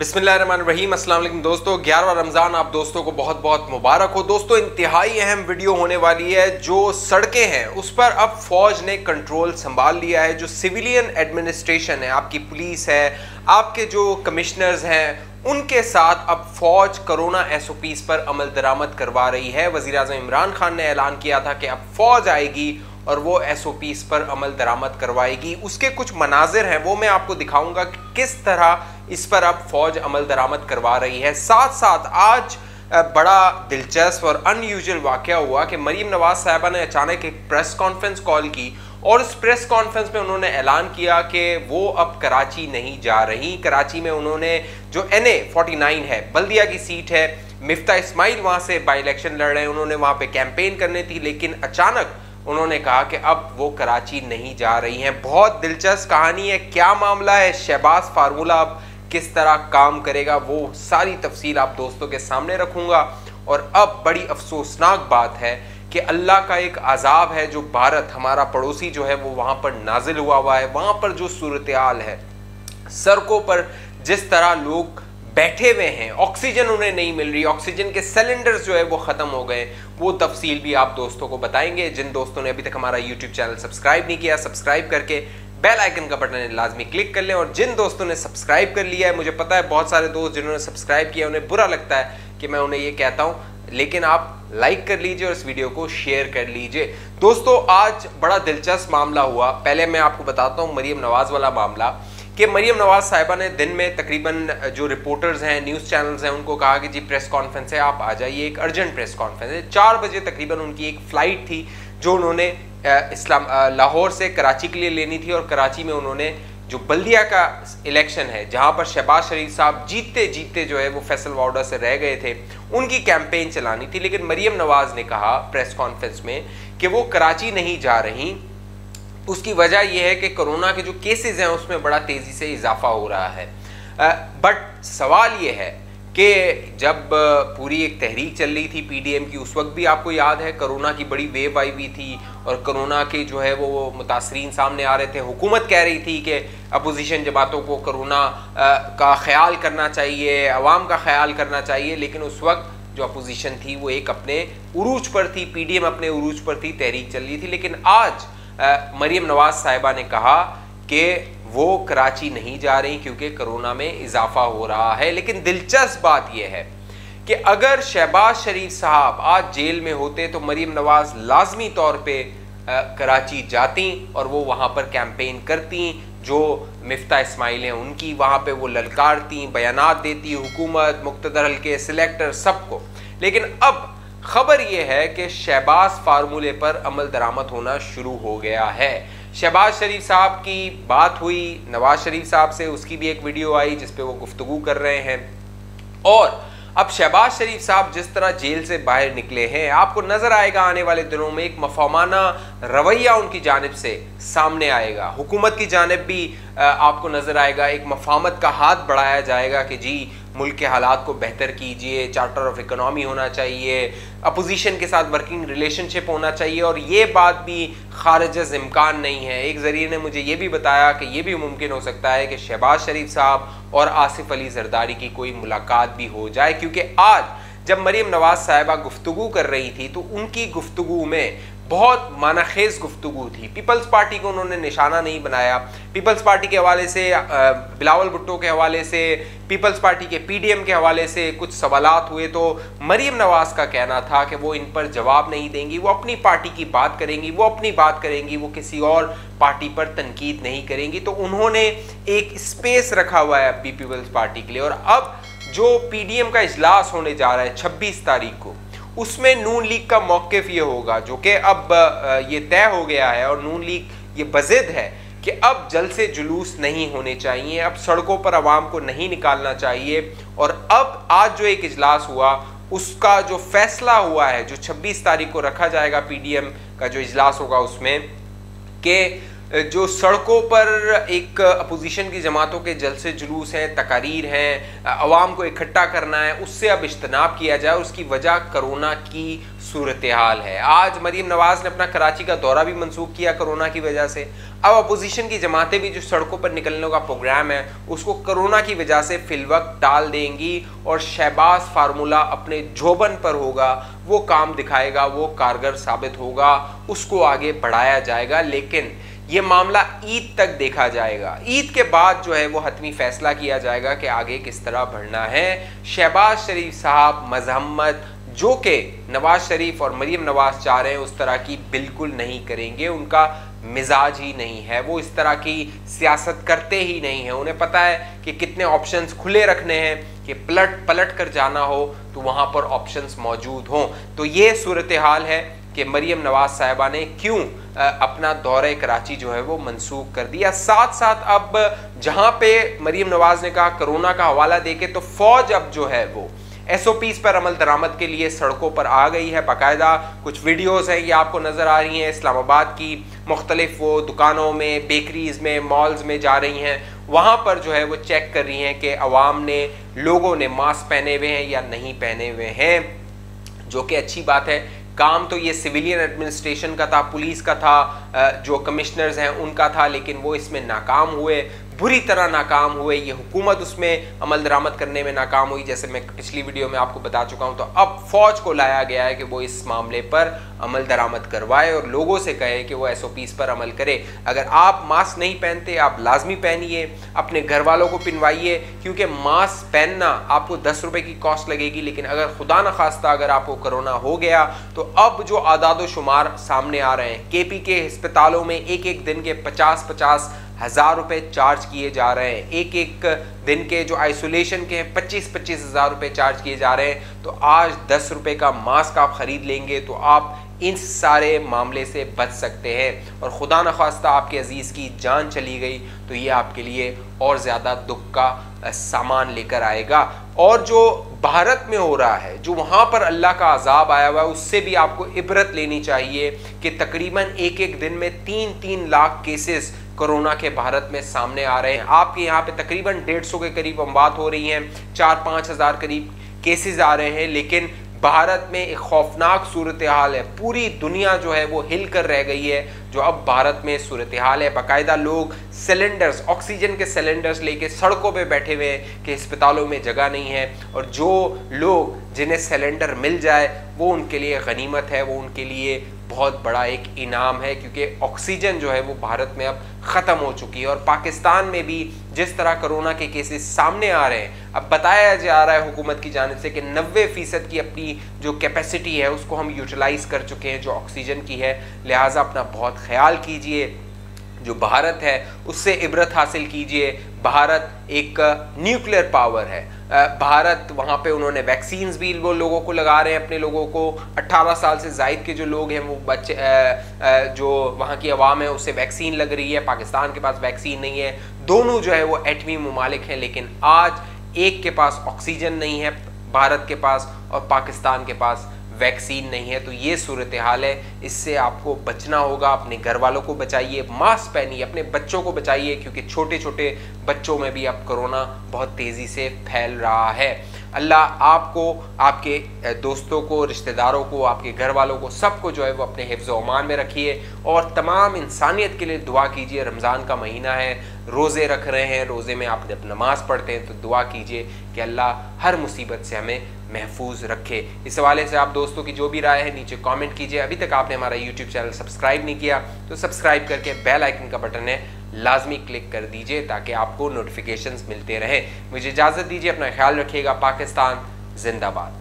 बिस्मिल्लाहिर्रहमानिर्रहीम। अस्सलाम वालेकुम दोस्तों, 11वां रमज़ान आप दोस्तों को बहुत बहुत मुबारक हो। दोस्तों, इंतहाई अहम वीडियो होने वाली है। जो सड़कें हैं उस पर अब फ़ौज ने कंट्रोल संभाल लिया है। जो सिविलियन एडमिनिस्ट्रेशन है, आपकी पुलिस है, आपके जो कमिश्नर्स हैं, उनके साथ अब फ़ौज कोरोना SOPs पर अमल दरामद करवा रही है। वज़ीर आज़म इमरान खान ने ऐलान किया था कि अब फ़ौज आएगी और वो SOPs पर अमल दरामद करवाएगी। उसके कुछ मनाजिर हैं, वो मैं आपको दिखाऊंगा कि किस तरह इस पर अब फ़ौज अमल दरामद करवा रही है। साथ साथ आज बड़ा दिलचस्प और अनयूजुअल वाक़या हुआ कि मरीम नवाज साहिबा ने अचानक एक प्रेस कॉन्फ्रेंस कॉल की और उस प्रेस कॉन्फ्रेंस में उन्होंने ऐलान किया कि वो अब कराची नहीं जा रही। कराची में उन्होंने जो NA 49 है, बल्दिया की सीट है, मिफ्ता इस्माइल वहाँ से बाई इलेक्शन लड़ रहे हैं, उन्होंने वहाँ पे कैंपेन करनी थी, लेकिन अचानक उन्होंने कहा कि अब वो कराची नहीं जा रही हैं। बहुत दिलचस्प कहानी है। क्या मामला है, शहबाज फार्मूला अब किस तरह काम करेगा, वो सारी तफसील आप दोस्तों के सामने रखूंगा। और अब बड़ी अफसोसनाक बात है कि अल्लाह का एक अजाब है जो भारत, हमारा पड़ोसी जो है, वो वहाँ पर नाजिल हुआ है। वहाँ पर जो सूरत हाल है, सड़कों पर जिस तरह लोग बैठे हुए हैं, ऑक्सीजन उन्हें नहीं मिल रही, ऑक्सीजन के सिलेंडर्स जो है वो ख़त्म हो गए, वो तफसील भी आप दोस्तों को बताएंगे। जिन दोस्तों ने अभी तक हमारा YouTube चैनल सब्सक्राइब नहीं किया, सब्सक्राइब करके बेल आइकन का बटन लाजमी क्लिक कर लें। और जिन दोस्तों ने सब्सक्राइब कर लिया है, मुझे पता है बहुत सारे दोस्त जिन्होंने सब्सक्राइब किया उन्हें बुरा लगता है कि मैं उन्हें ये कहता हूँ, लेकिन आप लाइक कर लीजिए और इस वीडियो को शेयर कर लीजिए। दोस्तों, आज बड़ा दिलचस्प मामला हुआ। पहले मैं आपको बताता हूँ मरीम नवाज वाला मामला, कि मरीम नवाज साहिबा ने दिन में तकरीबन जो रिपोर्टर्स हैं, न्यूज़ चैनल्स हैं, उनको कहा कि जी प्रेस कॉन्फ्रेंस है, आप आ जाइए, एक अर्जेंट प्रेस कॉन्फ्रेंस है। 4 बजे तकरीबन उनकी एक फ़्लाइट थी जो उन्होंने लाहौर से कराची के लिए लेनी थी। और कराची में उन्होंने जो बल्दिया का इलेक्शन है, जहां पर शहबाज शरीफ साहब जीतते जीतते जो है वो फैसल वार्डर से रह गए थे, उनकी कैंपेन चलानी थी। लेकिन मरीम नवाज ने कहा प्रेस कॉन्फ्रेंस में कि वो कराची नहीं जा रही। उसकी वजह यह है कि कोरोना के जो केसेस हैं उसमें बड़ा तेज़ी से इजाफा हो रहा है। बट सवाल ये है कि जब पूरी एक तहरीक चल रही थी PDM की, उस वक्त भी आपको याद है कोरोना की बड़ी वेव आई हुई थी और कोरोना के जो है वो मुतासरीन सामने आ रहे थे। हुकूमत कह रही थी कि अपोजिशन जमातों को कोरोना का ख्याल करना चाहिए, अवाम का ख्याल करना चाहिए, लेकिन उस वक्त जो अपोजिशन थी वो एक अपने उरूज पर थी, PDM अपने उरूज पर थी, तहरीक चल रही थी। लेकिन आज मरीम नवाज साहिबा ने कहा कि वो कराची नहीं जा रही क्योंकि कोरोना में इजाफा हो रहा है। लेकिन दिलचस्प बात यह है कि अगर शहबाज शरीफ साहब आज जेल में होते तो मरीम नवाज लाजमी तौर पे कराची जाती और वो वहाँ पर कैंपेन करती, जो मिफ्ता इस्माइल हैं उनकी वहाँ पे वो ललकारती, बयानात देती, हुकूमत, मुक्तदर हल्के, सिलेक्टर, सबको। लेकिन अब खबर यह है कि शहबाज फार्मूले पर अमल दरामद होना शुरू हो गया है। शहबाज शरीफ साहब की बात हुई नवाज शरीफ साहब से, उसकी भी एक वीडियो आई जिस पे वो गुफ्तगू कर रहे हैं। और अब शहबाज शरीफ साहब जिस तरह जेल से बाहर निकले हैं, आपको नजर आएगा आने वाले दिनों में एक मफहमाना रवैया उनकी जानिब से सामने आएगा। हुकूमत की जानिब भी आपको नजर आएगा, एक मफाहमत का हाथ बढ़ाया जाएगा कि जी मुल्क के हालात को बेहतर कीजिए, चार्टर ऑफ इकोनॉमी होना चाहिए, अपोजिशन के साथ वर्किंग रिलेशनशिप होना चाहिए। और ये बात भी खारिज इम्कान नहीं है। एक ज़रिए ने मुझे ये भी बताया कि ये भी मुमकिन हो सकता है कि शहबाज शरीफ साहब और आसिफ अली जरदारी की कोई मुलाकात भी हो जाए, क्योंकि आज जब मरीम नवाज साहिबा गुफ्तगू कर रही थी तो उनकी गुफ्तगू में बहुत मानाखेज गुफ्तगू थी। पीपल्स पार्टी को उन्होंने निशाना नहीं बनाया। पीपल्स पार्टी के हवाले से, बिलावल भुट्टो के हवाले से, पीपल्स पार्टी के PDM के हवाले से कुछ सवालात हुए तो मरीम नवाज का कहना था कि वो इन पर जवाब नहीं देंगी, वो अपनी पार्टी की बात करेंगी, वो अपनी बात करेंगी, वो किसी और पार्टी पर तनकीद नहीं करेंगी। तो उन्होंने एक स्पेस रखा हुआ है अभी पीपल्स पार्टी के लिए। और अब जो PDM का इजलास होने जा रहा है 26 तारीख को, उसमें नून लीग का मौक़िफ़ ये होगा, जो कि अब ये तय हो गया है और नून लीग ये बज़िद है कि अब जल्द से जुलूस नहीं होने चाहिए, अब सड़कों पर आवाम को नहीं निकालना चाहिए। और अब आज जो एक इजलास हुआ उसका जो फैसला हुआ है, जो 26 तारीख को रखा जाएगा PDM का जो इजलास होगा, उसमें कि जो सड़कों पर एक अपोजिशन की जमातों के जलसे जुलूस हैं, तकारीर हैं, अवाम को इकट्ठा करना है, उससे अब इज्तनाब किया जाए। उसकी वजह कोरोना की सूरत हाल है। आज मरीम नवाज ने अपना कराची का दौरा भी मंसूख किया कोरोना की वजह से। अब अपोजिशन की जमातें भी जो सड़कों पर निकलने का प्रोग्राम है उसको कोरोना की वजह से फिलवक्त टाल देंगी और शहबाज फार्मूला अपने जोबन पर होगा, वो काम दिखाएगा, वो कारगर साबित होगा, उसको आगे बढ़ाया जाएगा। लेकिन ये मामला ईद तक देखा जाएगा। ईद के बाद जो है वो हतमी फैसला किया जाएगा कि आगे किस तरह बढ़ना है। शहबाज शरीफ साहब मजम्मत जो कि नवाज शरीफ और मरीम नवाज चाह रहे हैं उस तरह की बिल्कुल नहीं करेंगे। उनका मिजाज ही नहीं है, वो इस तरह की सियासत करते ही नहीं है। उन्हें पता है कि कितने ऑप्शंस खुले रखने हैं कि पलट कर जाना हो तो वहाँ पर ऑप्शंस मौजूद हों। तो ये सूरत हाल है कि मरीम नवाज साहिबा ने क्यों अपना दौरे कराची जो है वो मंसूख कर दिया। साथ साथ अब जहाँ पे मरीम नवाज ने कहा कोरोना का हवाला देके, तो फौज अब जो है वो SOPs पर अमल दरामद के लिए सड़कों पर आ गई है। बाकायदा कुछ वीडियोस हैं ये आपको नज़र आ रही हैं, इस्लामाबाद की मुख्तलिफ वो दुकानों में, बेकरीज में, मॉल्स में जा रही हैं। वहाँ पर जो है वो चेक कर रही हैं कि अवाम ने, लोगों ने मास्क पहने हुए हैं या नहीं पहने हुए हैं, जो कि अच्छी बात है। काम तो ये सिविलियन एडमिनिस्ट्रेशन का था, पुलिस का था, जो कमिश्नर्स हैं उनका था, लेकिन वो इसमें नाकाम हुए, बुरी तरह नाकाम हुए। ये हुकूमत उसमें अमल दरामद करने में नाकाम हुई, जैसे मैं पिछली वीडियो में आपको बता चुका हूं। तो अब फौज को लाया गया है कि वो इस मामले पर अमल दरामद करवाए और लोगों से कहे कि वो SOPs पर अमल करे। अगर आप मास्क नहीं पहनते, आप लाजमी पहनिए, अपने घर वालों को पिनवाइए, क्योंकि मास्क पहनना आपको 10 रुपए की कॉस्ट लगेगी। लेकिन अगर खुदा न खास्ता अगर आपको कोरोना हो गया तो अब जो आदाद शुमार सामने आ रहे हैं, KP के अस्पतालों में एक एक दिन के 50-50 हज़ार रुपए चार्ज किए जा रहे हैं। एक एक दिन के जो आइसोलेशन के हैं 25-25 हज़ार रुपए चार्ज किए जा रहे हैं। तो आज 10 रुपए का मास्क आप खरीद लेंगे तो आप इन सारे मामले से बच सकते हैं। और खुदा न खास्ता आपके अजीज़ की जान चली गई तो ये आपके लिए और ज़्यादा दुख का सामान लेकर आएगा। और जो भारत में हो रहा है, जो वहाँ पर अल्लाह का अजाब आया हुआ है, उससे भी आपको इबरत लेनी चाहिए कि तकरीबन एक एक दिन में 3-3 लाख केसेस कोरोना के भारत में सामने आ रहे हैं। आपके यहाँ पे तकरीबन 150 के करीब अमवात हो रही हैं, 4-5 हज़ार करीब केसेस आ रहे हैं। लेकिन भारत में एक खौफनाक सूरत हाल है। पूरी दुनिया जो है वो हिल कर रह गई है जो अब भारत में सूरत हाल है। बाकायदा लोग सिलेंडर्स, ऑक्सीजन के सिलेंडर्स लेके सड़कों पे बैठे हुए हैं कि अस्पतालों में जगह नहीं है। और जो लोग जिन्हें सिलेंडर मिल जाए वो उनके लिए गनीमत है, वो उनके लिए बहुत बड़ा एक इनाम है, क्योंकि ऑक्सीजन जो है वो भारत में अब ख़त्म हो चुकी है। और पाकिस्तान में भी जिस तरह कोरोना के केसेस सामने आ रहे हैं, अब बताया जा रहा है हुकूमत की जानिब से कि 90% की अपनी जो कैपेसिटी है उसको हम यूटिलाइज कर चुके हैं जो ऑक्सीजन की है। लिहाजा अपना बहुत ख्याल कीजिए, जो भारत है उससे इबरत हासिल कीजिए। भारत एक न्यूक्लियर पावर है। भारत, वहाँ पे उन्होंने वैक्सीन्स भी वो लोगों को लगा रहे हैं, अपने लोगों को 18 साल से ज़ायद के जो लोग हैं वो बच्चे, जो वहाँ की आवाम है उससे वैक्सीन लग रही है। पाकिस्तान के पास वैक्सीन नहीं है। दोनों जो है वो एटमी ममालिक हैं, लेकिन आज एक के पास ऑक्सीजन नहीं है भारत के पास और पाकिस्तान के पास वैक्सीन नहीं है। तो ये सूरत हाल है, इससे आपको बचना होगा। अपने घर वालों को बचाइए, मास्क पहनिए, अपने बच्चों को बचाइए, क्योंकि छोटे छोटे बच्चों में भी अब कोरोना बहुत तेज़ी से फैल रहा है। अल्लाह आपको, आपके दोस्तों को, रिश्तेदारों को, आपके घर वालों को, सबको जो है वो अपने हिफ्ज़ व अमान में रखिए। और तमाम इंसानियत के लिए दुआ कीजिए। रमज़ान का महीना है, रोज़े रख रहे हैं, रोज़े में आप जब नमाज़ पढ़ते हैं तो दुआ कीजिए कि अल्लाह हर मुसीबत से हमें महफूज रखे। इस हवाले से आप दोस्तों की जो भी राय है नीचे कमेंट कीजिए। अभी तक आपने हमारा यूट्यूब चैनल सब्सक्राइब नहीं किया तो सब्सक्राइब करके बेल आइकन का बटन है लाजमी क्लिक कर दीजिए ताकि आपको नोटिफिकेशंस मिलते रहें। मुझे इजाज़त दीजिए, अपना ख्याल रखिएगा। पाकिस्तान जिंदाबाद।